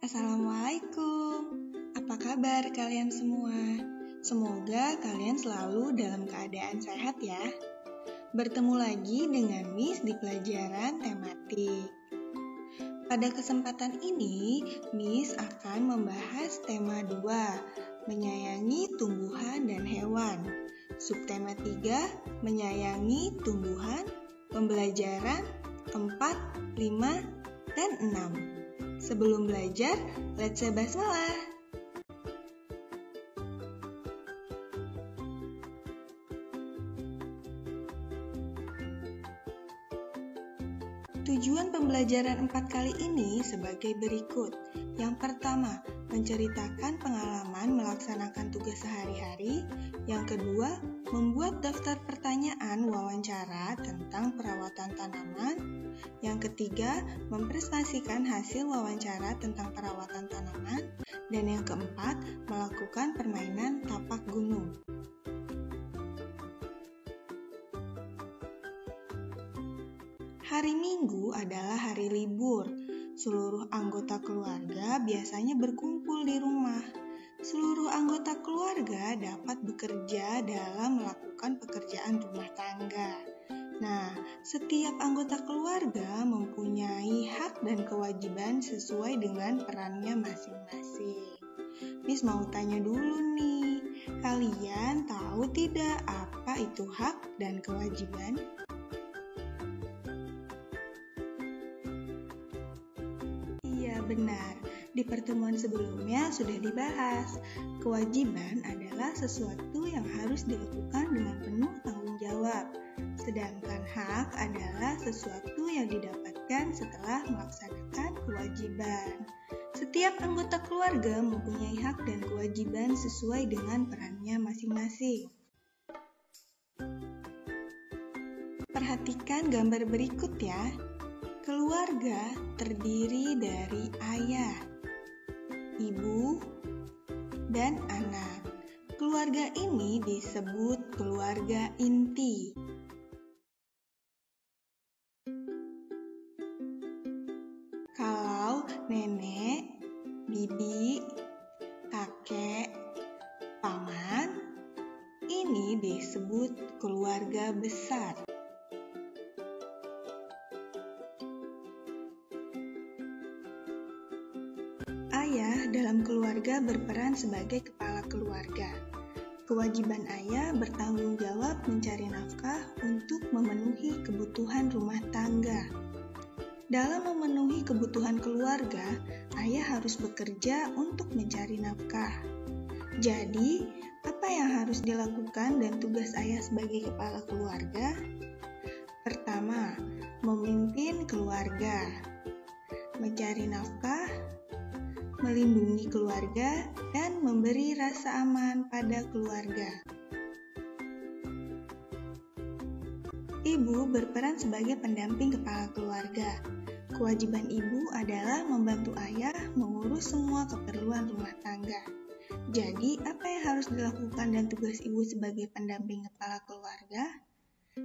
Assalamualaikum. Apa kabar kalian semua? Semoga kalian selalu dalam keadaan sehat ya. Bertemu lagi dengan Miss di pelajaran tematik. Pada kesempatan ini, Miss akan membahas tema 2, menyayangi tumbuhan dan hewan. Subtema 3, menyayangi tumbuhan, pembelajaran 4, 5, dan 6. Sebelum belajar, let's say basmalah. Tujuan pembelajaran 4 kali ini sebagai berikut. Yang pertama, menceritakan pengalaman melaksanakan tugas sehari-hari. Yang kedua, membuat daftar pertanyaan wawancara tentang perawatan tanaman. Yang ketiga, mempresentasikan hasil wawancara tentang perawatan tanaman. Dan yang keempat, melakukan permainan tapak gunung. Hari Minggu adalah hari libur. Seluruh anggota keluarga biasanya berkumpul di rumah. Seluruh anggota keluarga dapat bekerja dalam melakukan pekerjaan rumah tangga. Nah, setiap anggota keluarga mempunyai hak dan kewajiban sesuai dengan perannya masing-masing. Miss mau tanya dulu nih, kalian tahu tidak apa itu hak dan kewajiban? Iya, benar. Di pertemuan sebelumnya sudah dibahas. Kewajiban adalah sesuatu yang harus dilakukan dengan penuh tanggung jawab. Sedangkan hak adalah sesuatu yang didapatkan setelah melaksanakan kewajiban. Setiap anggota keluarga mempunyai hak dan kewajiban sesuai dengan perannya masing-masing. Perhatikan gambar berikut ya. Keluarga terdiri dari ayah, ibu, dan anak. Keluarga ini disebut keluarga inti. Kalau nenek, bibi, kakek, paman, ini disebut keluarga besar. Ayah dalam keluarga berperan sebagai kepala keluarga. Kewajiban ayah bertanggung jawab mencari nafkah untuk memenuhi kebutuhan rumah tangga. Dalam memenuhi kebutuhan keluarga, ayah harus bekerja untuk mencari nafkah. Jadi, apa yang harus dilakukan dan tugas ayah sebagai kepala keluarga? Pertama, memimpin keluarga, mencari nafkah, melindungi keluarga, dan memberi rasa aman pada keluarga. Ibu berperan sebagai pendamping kepala keluarga. Kewajiban ibu adalah membantu ayah mengurus semua keperluan rumah tangga. Jadi, apa yang harus dilakukan dan tugas ibu sebagai pendamping kepala keluarga?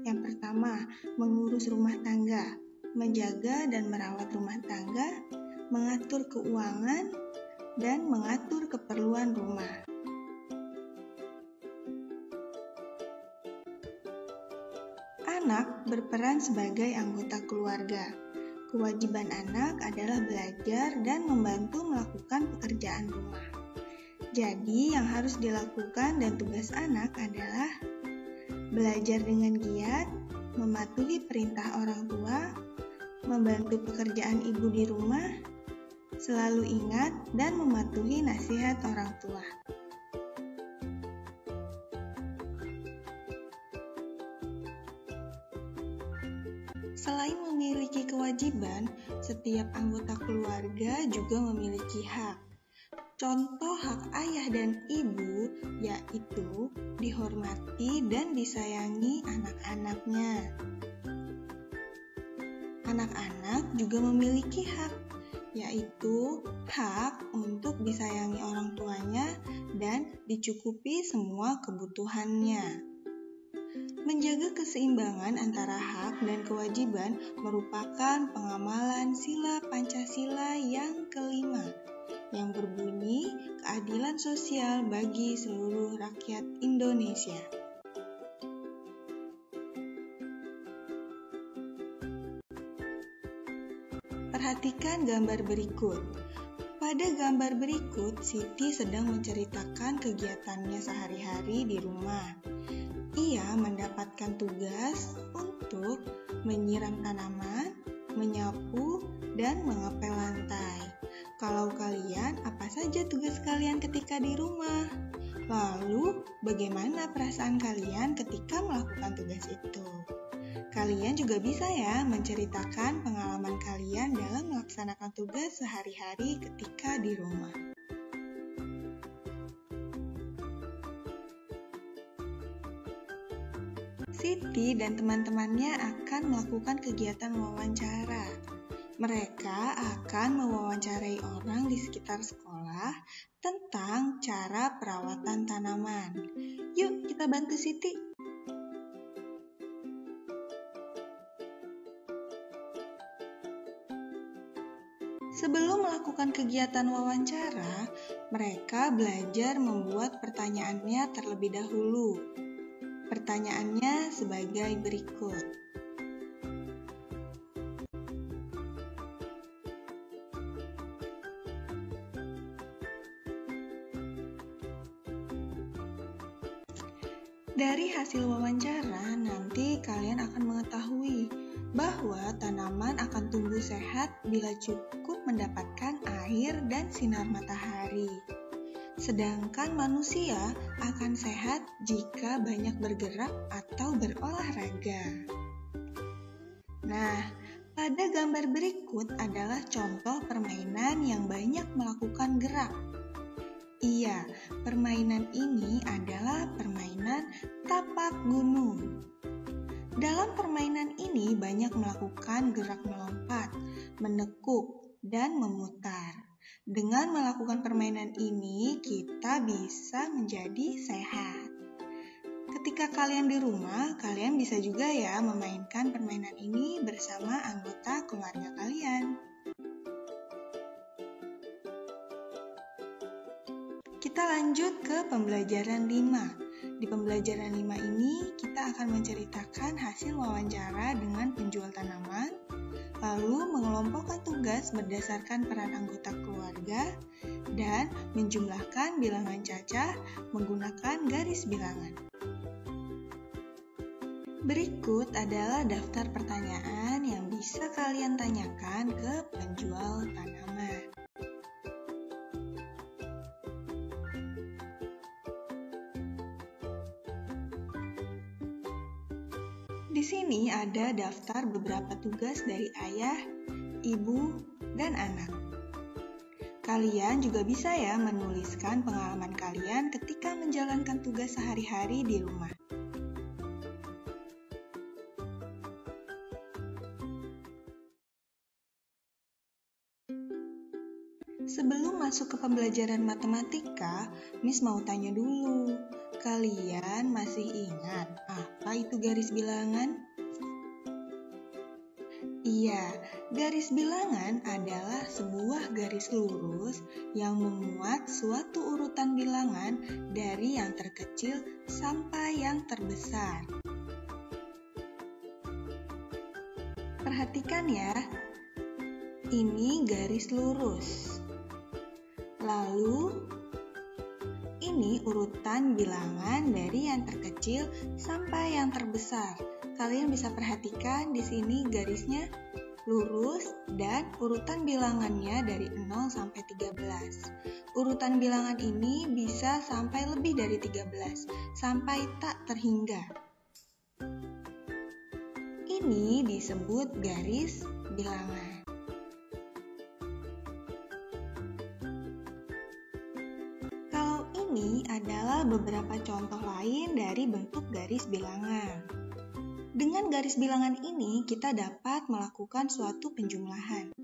Yang pertama, mengurus rumah tangga, menjaga dan merawat rumah tangga, mengatur keuangan, dan mengatur keperluan rumah. Anak berperan sebagai anggota keluarga. Kewajiban anak adalah belajar dan membantu melakukan pekerjaan rumah. Jadi, yang harus dilakukan dan tugas anak adalah belajar dengan giat, mematuhi perintah orang tua, membantu pekerjaan ibu di rumah, selalu ingat dan mematuhi nasihat orang tua. Selain memiliki kewajiban, setiap anggota keluarga juga memiliki hak. Contoh hak ayah dan ibu yaitu dihormati dan disayangi anak-anaknya. Anak-anak juga memiliki hak, yaitu hak untuk disayangi orang tuanya dan dicukupi semua kebutuhannya. Menjaga keseimbangan antara hak dan kewajiban merupakan pengamalan sila Pancasila yang kelima. yang berbunyi keadilan sosial bagi seluruh rakyat Indonesia. Perhatikan gambar berikut. Pada gambar berikut, Siti sedang menceritakan kegiatannya sehari-hari di rumah. Ia mendapatkan tugas untuk menyiram tanaman, menyapu, dan mengepel lantai. Kalau kalian, apa saja tugas kalian ketika di rumah? Lalu, bagaimana perasaan kalian ketika melakukan tugas itu? Kalian juga bisa ya menceritakan pengalaman kalian dalam melaksanakan tugas sehari-hari ketika di rumah. Siti dan teman-temannya akan melakukan kegiatan wawancara. Mereka akan mewawancarai orang di sekitar sekolah tentang cara perawatan tanaman. Yuk kita bantu Siti. Sebelum melakukan kegiatan wawancara, mereka belajar membuat pertanyaannya terlebih dahulu. Pertanyaannya sebagai berikut. Dari hasil wawancara, nanti kalian akan mengetahui bahwa tanaman akan tumbuh sehat bila cukup mendapatkan air dan sinar matahari. Sedangkan manusia akan sehat jika banyak bergerak atau berolahraga. Nah, pada gambar berikut adalah contoh permainan yang banyak melakukan gerak. Iya, permainan ini adalah permainan tapak gunung. Dalam permainan ini banyak melakukan gerak melompat, menekuk, dan memutar. Dengan melakukan permainan ini, kita bisa menjadi sehat. Ketika kalian di rumah, kalian bisa juga ya memainkan permainan ini bersama anggota keluarga kalian. Kita lanjut ke pembelajaran 5. Di pembelajaran 5 ini, kita akan menceritakan hasil wawancara dengan penjual tanaman, lalu mengelompokkan tugas berdasarkan peran anggota keluarga, dan menjumlahkan bilangan cacah menggunakan garis bilangan. Berikut adalah daftar pertanyaan yang bisa kalian tanyakan ke penjual tanaman. Di sini ada daftar beberapa tugas dari ayah, ibu, dan anak. Kalian juga bisa ya menuliskan pengalaman kalian ketika menjalankan tugas sehari-hari di rumah. Sebelum masuk ke pembelajaran matematika, Miss mau tanya dulu. Kalian masih ingat apa itu garis bilangan? Iya, garis bilangan adalah sebuah garis lurus yang memuat suatu urutan bilangan dari yang terkecil sampai yang terbesar. Perhatikan ya, ini garis lurus. Lalu, ini urutan bilangan dari yang terkecil sampai yang terbesar. Kalian bisa perhatikan di sini garisnya lurus dan urutan bilangannya dari 0 sampai 13. Urutan bilangan ini bisa sampai lebih dari 13, sampai tak terhingga. Ini disebut garis bilangan. Ini adalah beberapa contoh lain dari bentuk garis bilangan. Dengan garis bilangan ini, kita dapat melakukan suatu penjumlahan.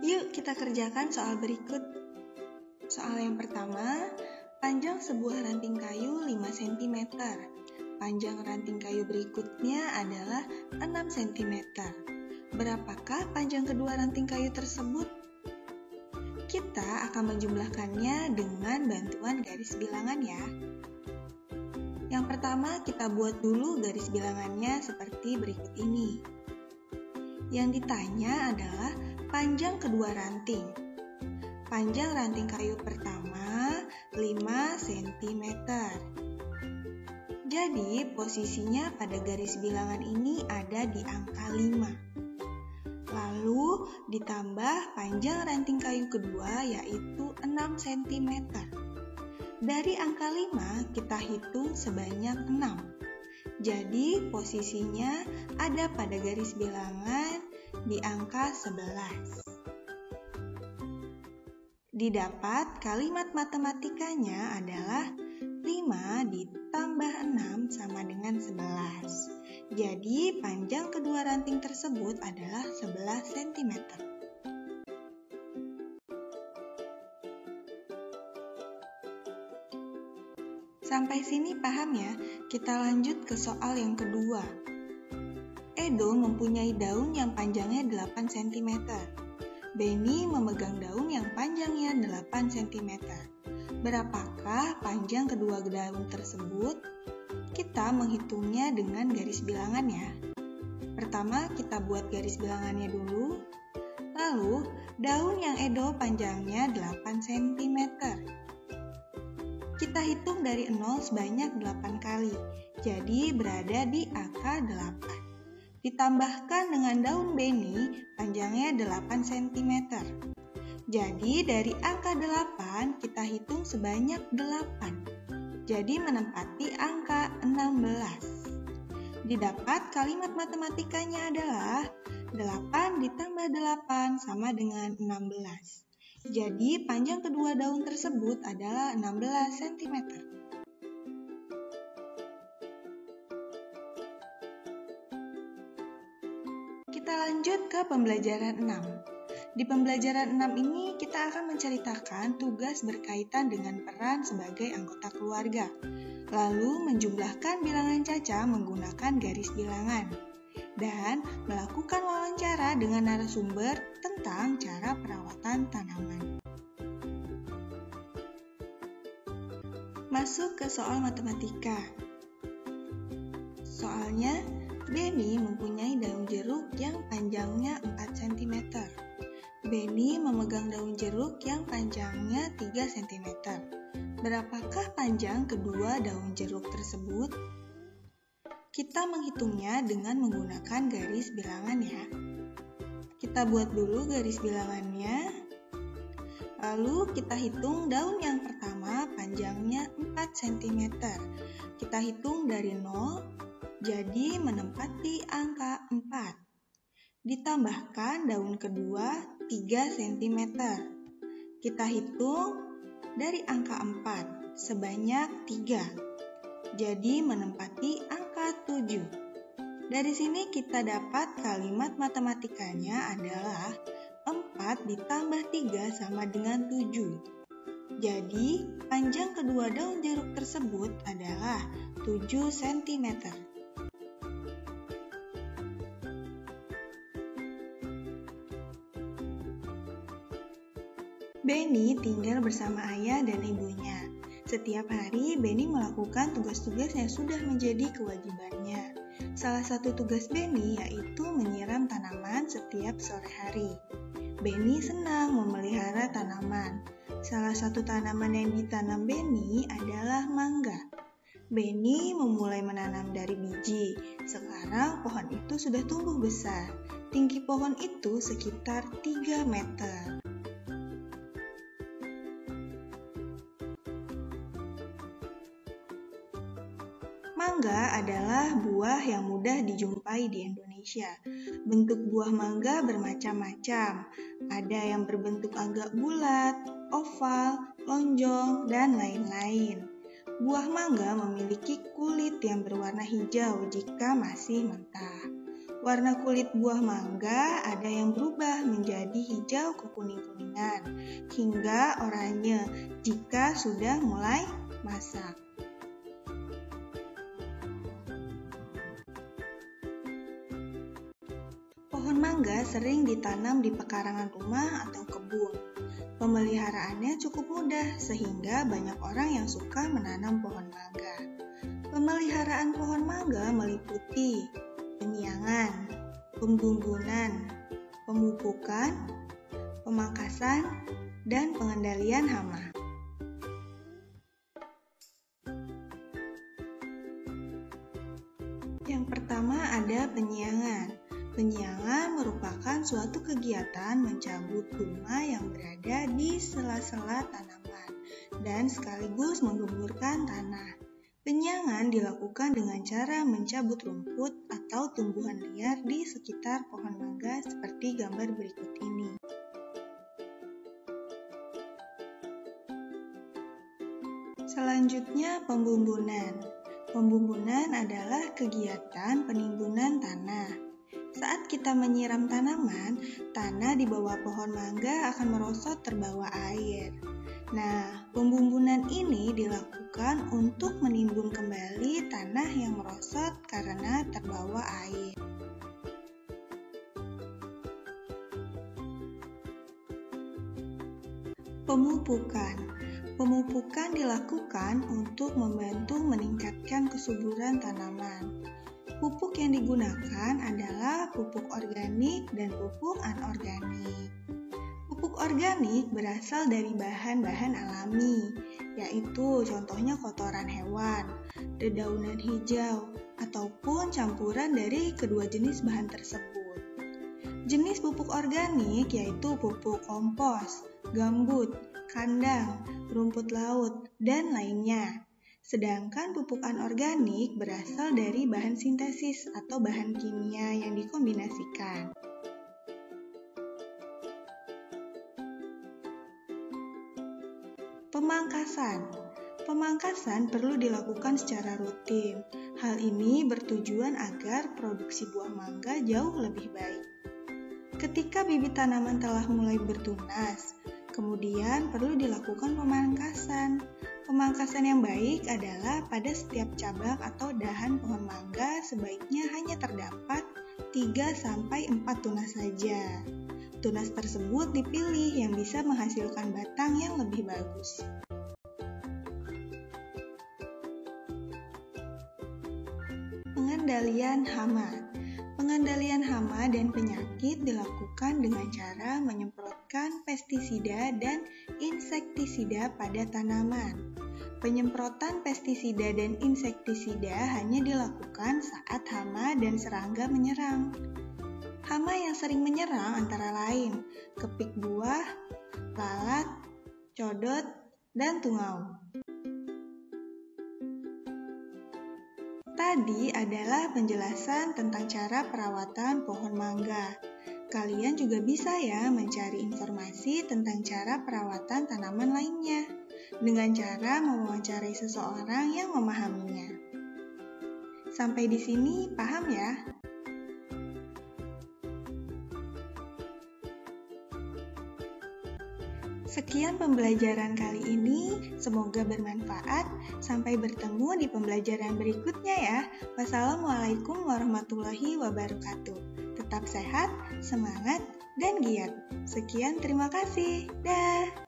Yuk kita kerjakan soal berikut. Soal yang pertama, panjang sebuah ranting kayu 5 cm. panjang ranting kayu berikutnya adalah 6 cm. Berapakah panjang kedua ranting kayu tersebut? Kita akan menjumlahkannya dengan bantuan garis bilangan ya. Yang pertama kita buat dulu garis bilangannya seperti berikut ini. Yang ditanya adalah panjang kedua ranting. Panjang ranting kayu pertama 5 cm. Jadi posisinya pada garis bilangan ini ada di angka 5. Lalu ditambah panjang ranting kayu kedua yaitu 6 cm. Dari angka 5 kita hitung sebanyak 6. Jadi posisinya ada pada garis bilangan di angka 11. Didapat kalimat matematikanya adalah 5 ditambah 6 sama dengan 11. Jadi panjang kedua ranting tersebut adalah 11 cm. Sampai sini paham ya? Kita lanjut ke soal yang kedua. Edo mempunyai daun yang panjangnya 8 cm. Benny memegang daun yang panjangnya 8 cm. Berapakah panjang kedua daun tersebut? Kita menghitungnya dengan garis bilangan ya. Pertama kita buat garis bilangannya dulu. Lalu daun yang Edo panjangnya 8 cm. Kita hitung dari 0 sebanyak 8 kali. Jadi berada di angka 8. Ditambahkan dengan daun Benny panjangnya 8 cm. Jadi dari angka 8 kita hitung sebanyak 8. Jadi menempati angka 16. Didapat kalimat matematikanya adalah 8 ditambah 8 sama dengan 16. Jadi panjang kedua daun tersebut adalah 16 cm. Kita lanjut ke pembelajaran 6. Di pembelajaran 6 ini kita akan menceritakan tugas berkaitan dengan peran sebagai anggota keluarga, lalu menjumlahkan bilangan Caca menggunakan garis bilangan, dan melakukan wawancara dengan narasumber tentang cara perawatan tanaman. Masuk ke soal matematika. Soalnya, Benny mempunyai daun jeruk yang panjangnya 4 cm. Benny memegang daun jeruk yang panjangnya 3 cm. Berapakah panjang kedua daun jeruk tersebut? Kita menghitungnya dengan menggunakan garis bilangan ya. Kita buat dulu garis bilangannya. Lalu kita hitung daun yang pertama panjangnya 4 cm. Kita hitung dari 0, jadi menempati angka 4. Ditambahkan daun kedua 3 cm. Kita hitung dari angka 4 sebanyak 3. Jadi menempati angka 7. Dari sini kita dapat kalimat matematikanya adalah 4 ditambah 3 sama dengan 7. Jadi panjang kedua daun jeruk tersebut adalah 7 cm. Benny tinggal bersama ayah dan ibunya. Setiap hari, Benny melakukan tugas-tugas yang sudah menjadi kewajibannya. Salah satu tugas Benny yaitu menyiram tanaman setiap sore hari. Benny senang memelihara tanaman. Salah satu tanaman yang ditanam Benny adalah mangga. Benny memulai menanam dari biji. Sekarang pohon itu sudah tumbuh besar. Tinggi pohon itu sekitar 3 meter. Mangga adalah buah yang mudah dijumpai di Indonesia. Bentuk buah mangga bermacam-macam. Ada yang berbentuk agak bulat, oval, lonjong, dan lain-lain. Buah mangga memiliki kulit yang berwarna hijau jika masih mentah. Warna kulit buah mangga ada yang berubah menjadi hijau kekuning-kuningan hingga oranye jika sudah mulai masak. Pohon mangga sering ditanam di pekarangan rumah atau kebun. Pemeliharaannya cukup mudah sehingga banyak orang yang suka menanam pohon mangga. Pemeliharaan pohon mangga meliputi penyiangan, pembumbunan, pemupukan, pemangkasan, dan pengendalian hama. Yang pertama ada penyiangan. Penyiangan merupakan suatu kegiatan mencabut gulma yang berada di sela-sela tanaman dan sekaligus menggemburkan tanah. Penyiangan dilakukan dengan cara mencabut rumput atau tumbuhan liar di sekitar pohon mangga seperti gambar berikut ini. Selanjutnya pembumbunan. Pembumbunan adalah kegiatan penimbunan tanah. Saat kita menyiram tanaman, tanah di bawah pohon mangga akan merosot terbawa air. Nah, pembumbunan ini dilakukan untuk menimbun kembali tanah yang merosot karena terbawa air. Pemupukan. Pemupukan dilakukan untuk membantu meningkatkan kesuburan tanaman. Pupuk yang digunakan adalah pupuk organik dan pupuk anorganik. Pupuk organik berasal dari bahan-bahan alami, yaitu contohnya kotoran hewan, dedaunan hijau, ataupun campuran dari kedua jenis bahan tersebut. Jenis pupuk organik yaitu pupuk kompos, gambut, kandang, rumput laut, dan lainnya. Sedangkan pupuk anorganik berasal dari bahan sintesis atau bahan kimia yang dikombinasikan. Pemangkasan. Pemangkasan perlu dilakukan secara rutin. Hal ini bertujuan agar produksi buah mangga jauh lebih baik. Ketika bibit tanaman telah mulai bertunas, kemudian perlu dilakukan pemangkasan. Pemangkasan yang baik adalah pada setiap cabang atau dahan pohon mangga sebaiknya hanya terdapat 3-4 tunas saja. Tunas tersebut dipilih yang bisa menghasilkan batang yang lebih bagus. Pengendalian hama. Pengendalian hama dan penyakit dilakukan dengan cara menyemprotkan pestisida dan insektisida pada tanaman. Penyemprotan pestisida dan insektisida hanya dilakukan saat hama dan serangga menyerang. Hama yang sering menyerang antara lain kepik buah, lalat, codot, dan tungau. Tadi adalah penjelasan tentang cara perawatan pohon mangga. Kalian juga bisa ya mencari informasi tentang cara perawatan tanaman lainnya dengan cara mewawancarai seseorang yang memahaminya. Sampai di sini paham ya? Sekian pembelajaran kali ini, semoga bermanfaat. Sampai bertemu di pembelajaran berikutnya ya. Wassalamualaikum warahmatullahi wabarakatuh. Tetap sehat, semangat, dan giat. Sekian, terima kasih. Dah.